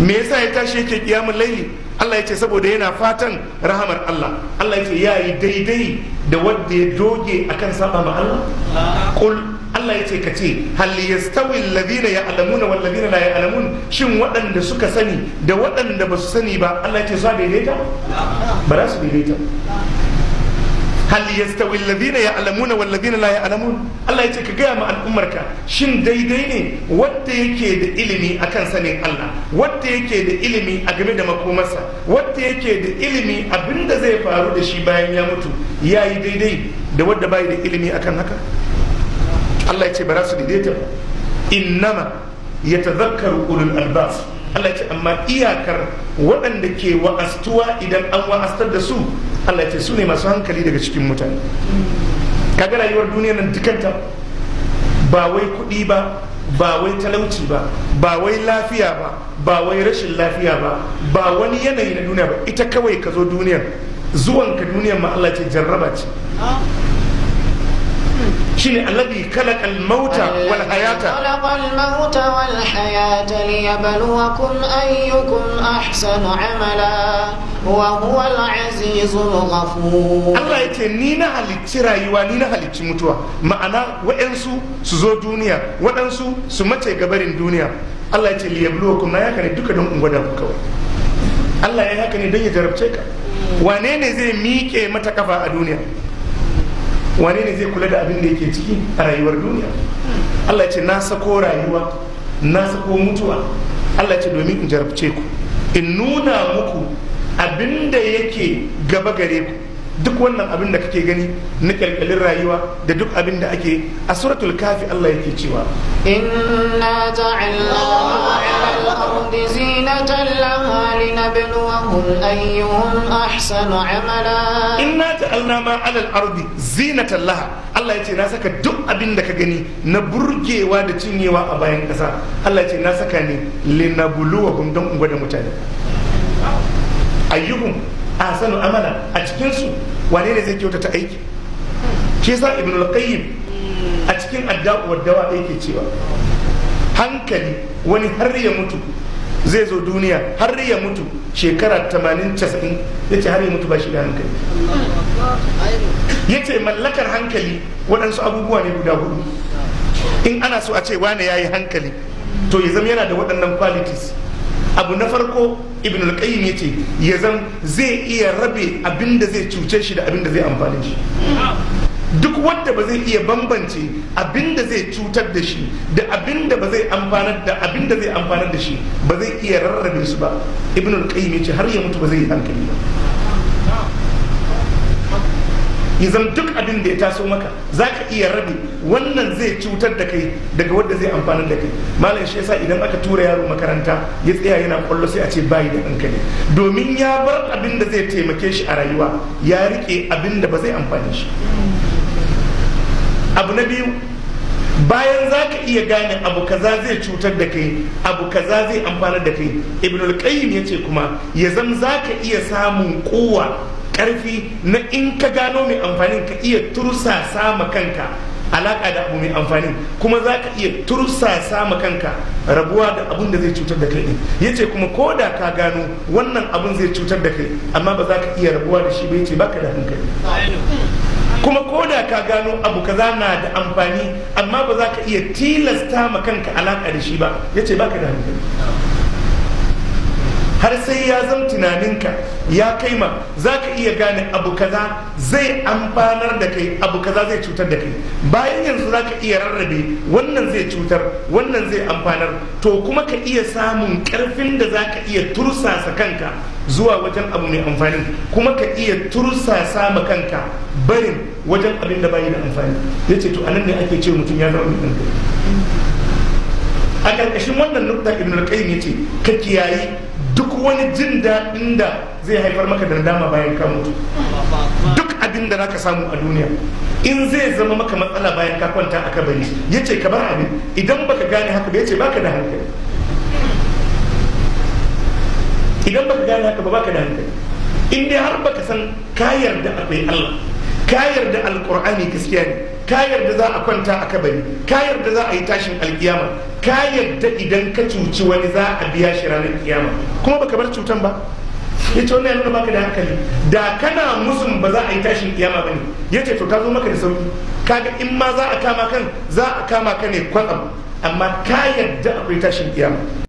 me yasa ya tashi yake kiyamul laili? Allah ya ce saboda yana fatan rahamar Allah. Allah ya ce ya yi daidai da wanda ya doge akan saba ma Allah. Qul, Allah ya ce ka ce hal yastawi alladhina ya'lamuna wal ladina la ya'lamun, shin waɗanda suka sani da waɗanda ba su sani ba, Allah ya ce su daidaita? Ba za su daidaita. hal yastawi alladhina ya'lamuna wal ladina la ya'lamun, Allah ya ce ka gaya ma al'ummarka, shin daidai ne wanda yake da ilimi akan sanin Allah, wanda yake da ilimi a game da makomarsa, wanda yake da ilimi abinda zai faru da shi bayan ya mutu, yayi daidai da wanda bai da ilimi akan haka? Allah ya ce ba za su daidaita ba. Innama yatadhakkaru ulul albab, Allah ya ce amma iyakar waɗanda ke wa'astuwa idan an wa'astar da su, Allah ya ce su ne masu hankali daga cikin mutane. Kaga rayuwar duniyar nan dukanta ba wai kuɗi ba, ba wai talauci ba, ba wai lafiya ba, ba wai rashin lafiya ba, ba wani yanayi na duniya ba, ita kawai ka zo duniyar, zuwanka duniyar ma Allah ce jarraba ce. shine alladhi khalaqa al-mauta wal hayata liyabluwakum ayyukum ahsanu amala wa huwa al-azizul ghafur. Allah yace ni na halicci rayuwa, ni na halicci mutuwa, ma'ana waɗansu su zo duniya, waɗansu su mace gabarin duniya. Allah yace liyabluwakum, na yaka ne duka don ungwada ku kawai. Allah ya haka ne don ya jarabce ka. Wane ne zai miƙe mata kafa a duniya? Wane ne zai kula da abin da yake ciki a rayuwar duniya? Allah ce na sako rayuwa, na sako mutuwa. Allah ce domin in jarabce ku, in nuna muku abin da yake gaba gare ku. Duk wannan abin da kake gani na kyalkyalin rayuwa da duk abin da ake a suratul kafi Allah yake cewa inna ja'alna 'ala al-ardi zinatan laha linabluwahum ayyuhum ahsanu 'amala. Inna ja'alna ma 'ala al-ardi zinatan laha, Allah yace na saka duk abin da ka gani na burgewa da cinyewa a bayan kasa. Allah yace na saka ne linabluwahum, don in gwada mutane ayyuhum ahsanu amala. A cikinsu wane ne zai kyautata aiki? Shi yasa Ibn al-Qayyim a cikin Ad-Da'u wad-Dawa yake cewa hankali wani har ya mutu zai zo duniya, har ya mutu shekara 80-90, yace har ya mutu ba shi da hankali. Yace mallakar hankali waɗansu abubuwa ne guda hudu. In ana so a ce wane yayi hankali, to ya zama yana da waɗannan qualities. Abu na farko, Ibn al-Qayyim yace ya zan zai iya rabe abin da zai cuce shi da abin da zai amfane shi. Duk wanda ba zai iya bambance abin da zai cutar da shi da abin da ba zai amfanar da abin da zai amfanar da shi, ba zai iya rarrabe su ba. Ibn al-Qayyim yace har ya mutu ba zai yi hankali ba. Yanzu duk abin da ya taso maka za ka iya rabe wannan zai cutar da kai daga wanda zai amfanar da kai. Malam shi yasa idan aka tura yaro makaranta ya tsaya yana kwallo sai a ce bayi da hankali, domin ya bar abin da zai taimake shi a rayuwa, ya rike abin da ba zai amfane shi. Abu na biyu, bayan za ka iya gane abu kaza zai cutar da kai, abu kaza zai amfanar da kai, Ibn al-Qayyim ya ce kuma ya zama za ka iya samun kowa, ƙarfi na in ka gano mai amfanin ka iya tursasa ma kanka alaka da abu mai amfani, kuma za ka iya tursasa ma kanka rabuwa da abun da zai cutar da kai. Yace kuma ko da ka gano wannan abun zai cutar da kai amma ba za ka iya rabuwa da shi ba, yace baka da hankali. Kuma ko da ka gano abu kaza na da amfani amma ba za ka iya tilasta ma kanka alaka da shi ba, yace baka da hankali. Har sai ya zama tunaninka ya kai ma za ka iya gane abu kaza zai amfanar da kai, abu kaza zai cutar da kai. Bayan yanzu za ka iya rarrabe wannan zai cutar, wannan zai amfanar, to kuma ka iya samun karfin da za ka iya tursasa kanka zuwa wajen abu mai amfani, kuma ka iya tursasa ma kanka barin wajen abin da bayi da amfani. Ya ce to anan ne ake ce mutum ya zama mai hankali. A ƙarƙashin wannan nukta Ibn al-Qayyim ya ce ka kiyayi duk wani jin daɗin da zai haifar maka da nadama bayan ka mutu. Duk abin da zaka samu a duniya in zai zama maka matsala bayan ka kwanta a kabari, yace ka bar abin. Idan baka gane haka ba, yace baka da hankali. Idan baka gane haka ba, baka da hankali. In dai har baka san ka yarda akwai Allah, ka yarda alqur'ani gaskiya ne, ka yarda za a kwanta a kabari, ka yarda za a yi tashin alkiyama, ka yarda idan ka cuci wani za a biya shi ranar kiyama, kuma baka bar cutan ba. Ya ce wannan ya nuna baka da hankali. Da kana musun ba za a yi tashin kiyama ba ne, ya ce to ta zo maka da sauki. Kaga in ma za a kama kan, za a kama ka ne kwatsam, amma ka yarda akwai tashin kiyama.